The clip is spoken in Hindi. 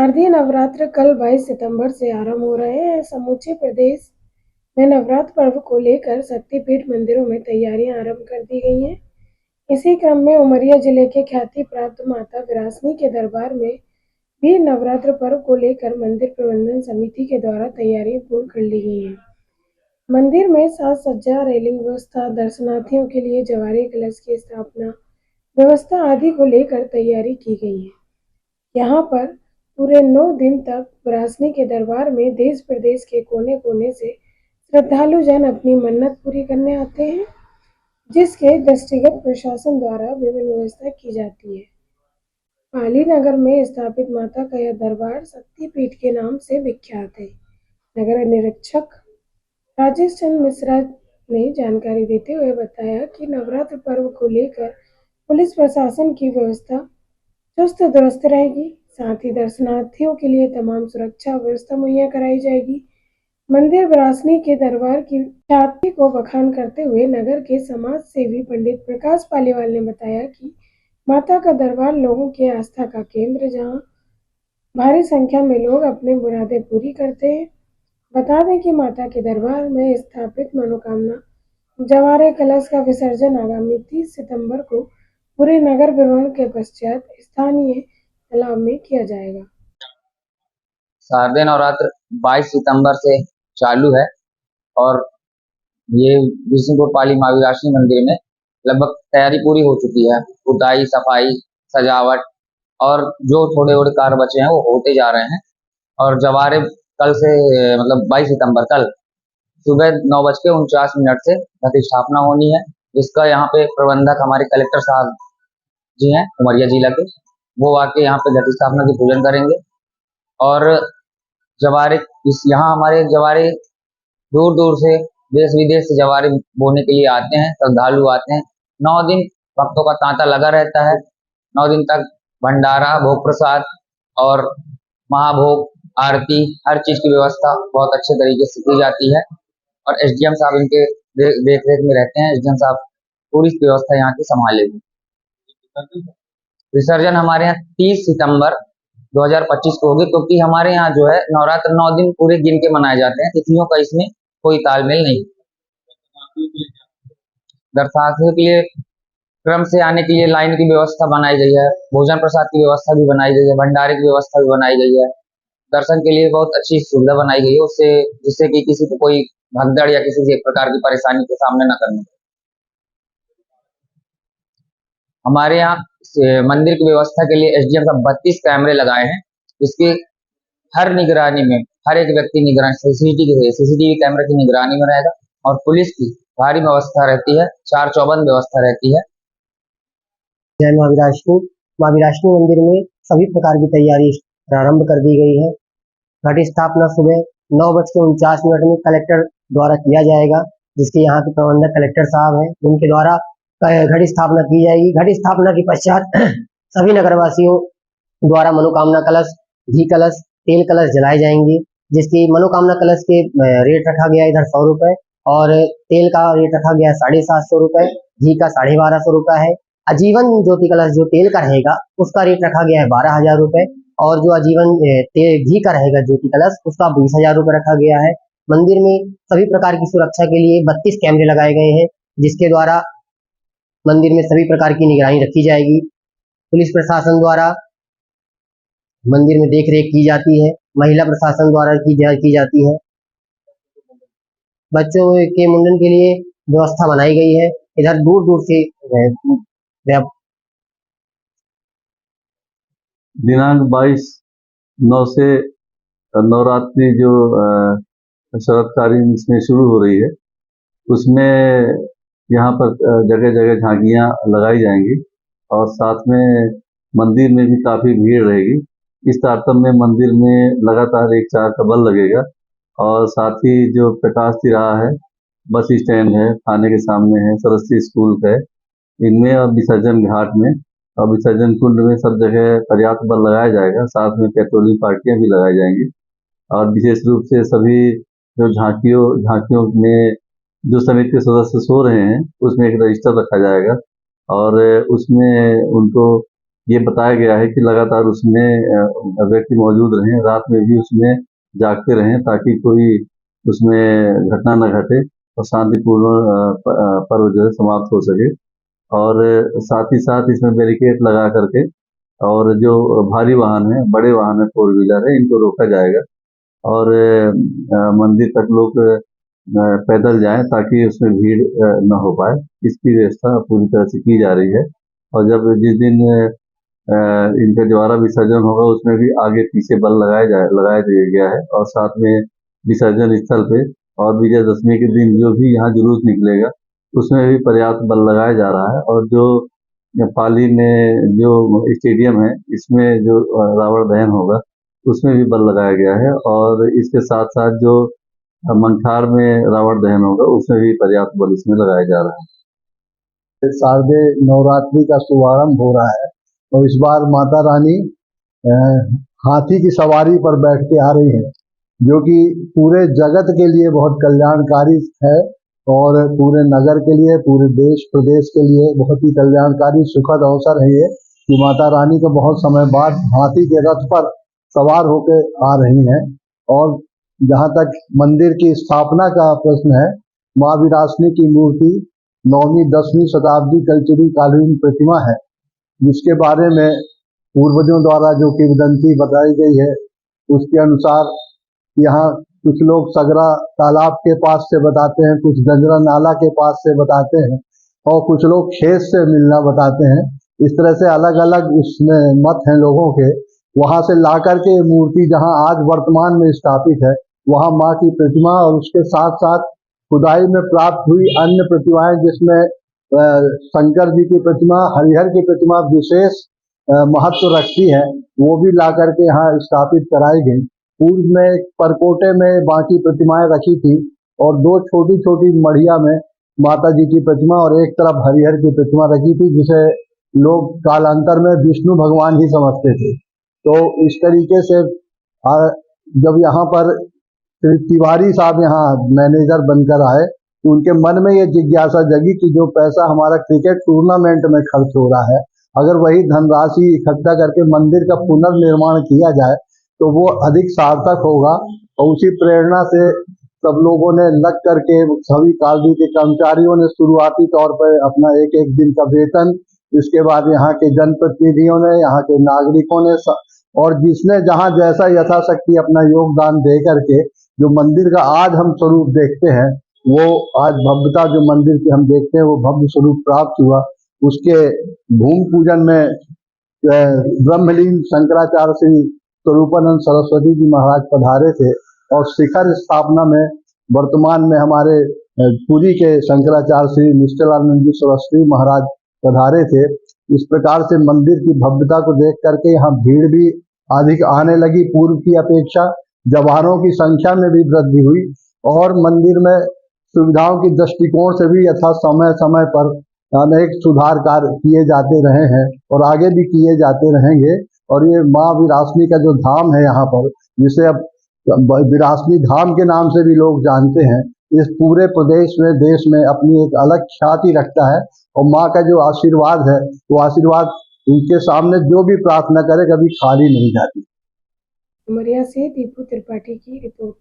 शारदीय नवरात्र कल 22 सितंबर से आरंभ हो रहे हैं। समूचे प्रदेश में नवरात्र पर्व को लेकर शक्तिपीठ मंदिरों में तैयारियां आरंभ कर दी गई हैं। इसी क्रम में उमरिया जिले के ख्याति प्राप्त माता विरासनी के दरबार में भी नवरात्र पर्व को लेकर मंदिर प्रबंधन समिति के द्वारा तैयारियां पूर्ण कर ली गई हैं। मंदिर में साज सज्जा, रेलिंग व्यवस्था, दर्शनार्थियों के लिए जवारे कलश की स्थापना व्यवस्था आदि को लेकर तैयारी की गई है। यहाँ पर पूरे 9 दिन तक विरासनी के दरबार में देश प्रदेश के कोने कोने से श्रद्धालु जन अपनी मन्नत पूरी करने आते हैं, जिसके दृष्टिगत प्रशासन द्वारा विभिन्न व्यवस्था की जाती है। पाली नगर में स्थापित माता का यह दरबार शक्तिपीठ के नाम से विख्यात है। नगर निरीक्षक राजेश चंद्र मिश्रा ने जानकारी देते हुए बताया कि नवरात्र पर्व को लेकर पुलिस प्रशासन की व्यवस्था चुस्त दुरुस्त रहेगी। साथ ही दर्शनार्थियों के लिए तमाम सुरक्षा व्यवस्था मुहैया कराई जाएगी। मंदिर विरासनी के दरबार की ख्याति को बखान करते हुए नगर के समाज सेवी पंडित प्रकाश पालीवाल ने बताया कि माता का दरबार लोगों की आस्था का केंद्र, जहां भारी संख्या में लोग अपनी मुरादें पूरी करते हैं। बता दें कि माता के दरबार में स्थापित मनोकामना जवारे कलश का विसर्जन आगामी 30 सितंबर को पूरे नगर भ्रमण के पश्चात स्थानीय तालाब में किया जाएगा। शारदीय नवरात्र 22 सितंबर से चालू है और ये विष्णुपुर पाली माँ विरासनी मंदिर में लगभग तैयारी पूरी हो चुकी है। पुताई, सफाई, सजावट और जो थोड़े थोड़े कार्य बचे हैं वो होते जा रहे हैं। और जवारे कल से मतलब 22 सितंबर कल सुबह 9:49 से प्रतिष्ठापना होनी है, जिसका यहाँ पे प्रबंधक हमारे कलेक्टर साहब जी हैं उमरिया जिला के, वो आके यहाँ पे घटिस्थापना की पूजन करेंगे। और जवारे यहाँ हमारे जवारे दूर दूर से देश विदेश से जवारे बोने के लिए आते हैं, श्रद्धालु आते हैं। 9 दिन भक्तों का तांता लगा रहता है। 9 दिन तक भंडारा, भोग प्रसाद और महाभोग, आरती, हर चीज की व्यवस्था बहुत अच्छे तरीके से की जाती है। और एसडीएम साहब इनके देख रेख में रहते हैं। एसडीएम साहब पूरी व्यवस्था यहाँ की संभालेंगे। विसर्जन हमारे यहाँ 30 सितंबर 2025 को होगी, क्योंकि हमारे यहाँ जो है नवरात्र 9 दिन पूरे गिन के मनाए जाते हैं। तिथियों का इसमें कोई तालमेल नहीं। दर्शनार्थियों के लिए क्रम से आने के लिए लाइन की व्यवस्था बनाई गई है। भोजन प्रसाद की व्यवस्था भी बनाई गई है। भंडारे की व्यवस्था भी बनाई गई है। दर्शन के लिए बहुत अच्छी सुविधा बनाई गई है, उससे जिससे कि किसी को कोई भगदड़ या किसी भी एक प्रकार की परेशानी के सामने न करना। हमारे यहाँ मंदिर की व्यवस्था के लिए एसडीएम साहब 32 कैमरे लगाए हैं, जिसके हर निगरानी में हर एक व्यक्ति निगरानी सीसीटीवी कैमरे की निगरानी में रहेगा। और पुलिस की भारी व्यवस्था रहती है, 4 चौबंद व्यवस्था रहती है। जय माँ विरासनी। माँ विरासनी मंदिर में सभी प्रकार की तैयारी प्रारंभ कर दी गई है। घट स्थापना सुबह 9:49 में कलेक्टर द्वारा किया जाएगा, जिसके यहाँ के प्रबंधक कलेक्टर साहब हैं, उनके द्वारा घट स्थापना की जाएगी। घट स्थापना के पश्चात सभी नगरवासियों द्वारा मनोकामना कलश, घी कलश, तेल कलश जलाए जाएंगे, जिसकी मनोकामना कलश के रेट रखा गया इधर 100 रुपए और तेल का रेट रखा गया 750 रुपए, घी का 1250 रुपए है। आजीवन ज्योति कलश जो तेल का रहेगा उसका रेट रखा गया है 12,000 रुपए और जो आजीवन घी का रहेगा ज्योति कलश उसका 20,000 रुपए रखा गया है। मंदिर में सभी प्रकार की सुरक्षा के लिए 32 कैमरे लगाए गए हैं, जिसके द्वारा मंदिर में सभी प्रकार की निगरानी रखी जाएगी। पुलिस प्रशासन द्वारा मंदिर में देख रेख की जाती है। महिला प्रशासन द्वारा की जाती है। बच्चों के मुंडन के लिए व्यवस्था बनाई गई है। इधर दूर दूर से दिनांक 22/9 से नवरात्रि जो शरदकालीन इसमें शुरू हो रही है, उसमें यहाँ पर जगह जगह झांकियाँ लगाई जाएंगी और साथ में मंदिर में भी काफी भीड़ रहेगी। इस तारतम्य में मंदिर में लगातार 1-4 का बल लगेगा और साथ ही जो प्रकाश तिराहा है, बस स्टैंड है, थाने के सामने है, सरस्वती स्कूल है, इनमें और विसर्जन घाट में और विसर्जन कुंड में सब जगह पर्याप्त बल लगाया जाएगा। साथ में पेट्रोलिंग पार्टियां भी लगाई जाएंगी और विशेष रूप से सभी जो झांकियों में जो समिति के सदस्य सो रहे हैं उसमें एक रजिस्टर रखा जाएगा और उसमें उनको ये बताया गया है कि लगातार उसमें व्यक्ति मौजूद रहें, रात में भी उसमें जागते रहें ताकि कोई उसमें घटना न घटे और शांतिपूर्ण पर्व जो है समाप्त हो सके। और साथ ही साथ इसमें बैरिकेड लगा करके और जो भारी वाहन है, बड़े वाहन है, 4 व्हीलर है, इनको रोका जाएगा और मंदिर तक लोग पैदल जाएं ताकि उसमें भीड़ न हो पाए। इसकी व्यवस्था पूरी तरह से की जा रही है और जिस दिन इनका दोबारा विसर्जन होगा उसमें भी आगे पीछे बल लगाया दिया गया है और साथ में विसर्जन स्थल पे और विजयदशमी के दिन जो भी यहाँ जुलूस निकलेगा उसमें भी पर्याप्त बल लगाया जा रहा है और जो पाली में जो स्टेडियम है इसमें जो रावण दहन होगा उसमें भी बल लगाया गया है और इसके साथ साथ जो मंठार में रावण दहन होगा उसमें भी पर्याप्त बल इसमें लगाया जा रहा है। शारदीय नवरात्रि का शुभारंभ हो रहा है और इस बार माता रानी हाथी की सवारी पर बैठ के आ रही है, जो कि पूरे जगत के लिए बहुत कल्याणकारी है और पूरे नगर के लिए, पूरे देश प्रदेश के लिए बहुत ही कल्याणकारी सुखद अवसर है ये कि माता रानी को बहुत समय बाद हाथी के रथ पर सवार होकर आ रही हैं। और जहाँ तक मंदिर की स्थापना का प्रश्न है, माँ विरासनी की मूर्ति 9वीं 10वीं शताब्दी कल्चुरी कालीन प्रतिमा है, जिसके बारे में पूर्वजों द्वारा जो किंवदंती बताई गई है उसके अनुसार यहाँ कुछ लोग सगरा तालाब के पास से बताते हैं, कुछ गंजरा नाला के पास से बताते हैं और कुछ लोग खेत से मिलना बताते हैं। इस तरह से अलग अलग उसमें मत हैं लोगों के। वहाँ से ला करके मूर्ति जहाँ आज वर्तमान में स्थापित है वहाँ माँ की प्रतिमा और उसके साथ साथ खुदाई में प्राप्त हुई अन्य प्रतिमाएं, जिसमें शंकर जी की प्रतिमा, हरिहर की प्रतिमा विशेष महत्व रखती है, वो भी ला करके यहाँ स्थापित कराई गई। पूर्व में एक परकोटे में बाकी प्रतिमाएं रखी थी और 2 छोटी छोटी मढ़िया में माता जी की प्रतिमा और एक तरफ हरिहर की प्रतिमा रखी थी, जिसे लोग कालांतर में विष्णु भगवान ही समझते थे। तो इस तरीके से जब यहाँ पर तिवारी साहब यहाँ मैनेजर बनकर आए तो उनके मन में ये जिज्ञासा जगी कि जो पैसा हमारा क्रिकेट टूर्नामेंट में खर्च हो रहा है, अगर वही धनराशि इकट्ठा करके मंदिर का पुनर्निर्माण किया जाए तो वो अधिक सार्थक होगा। और उसी प्रेरणा से सब लोगों ने लग करके, सभी कालजी के कर्मचारियों ने शुरुआती तौर पर अपना एक एक दिन का वेतन, इसके बाद यहाँ के जनप्रतिनिधियों ने, यहाँ के नागरिकों ने और जिसने जहाँ जैसा यथाशक्ति अपना योगदान दे करके जो मंदिर का आज हम स्वरूप देखते हैं, वो आज भव्यता जो मंदिर की हम देखते हैं वो भव्य स्वरूप प्राप्त हुआ। उसके भूमि पूजन में ब्रह्मलीन शंकराचार्य श्री स्वरूपानंद सरस्वती जी महाराज पधारे थे और शिखर स्थापना में वर्तमान में हमारे पुरी के शंकराचार्य श्री निश्चलानंद जी सरस्वती महाराज पधारे थे। इस प्रकार से मंदिर की भव्यता को देख करके यहाँ भीड़ भी अधिक आने लगी पूर्व की अपेक्षा, जवानों की संख्या में भी वृद्धि हुई और मंदिर में सुविधाओं की दृष्टिकोण से भी यथा समय समय पर अनेक सुधार कार्य किए जाते रहे हैं और आगे भी किए जाते रहेंगे। और ये माँ विरासनी का जो धाम है यहाँ पर, जिसे अब विरासनी धाम के नाम से भी लोग जानते हैं, इस पूरे प्रदेश में, देश में अपनी एक अलग ख्याति रखता है और माँ का जो आशीर्वाद है वो आशीर्वाद उनके सामने जो भी प्रार्थना करे कभी खाली नहीं जाती। उमरिया से दीपू त्रिपाठी की रिपोर्ट।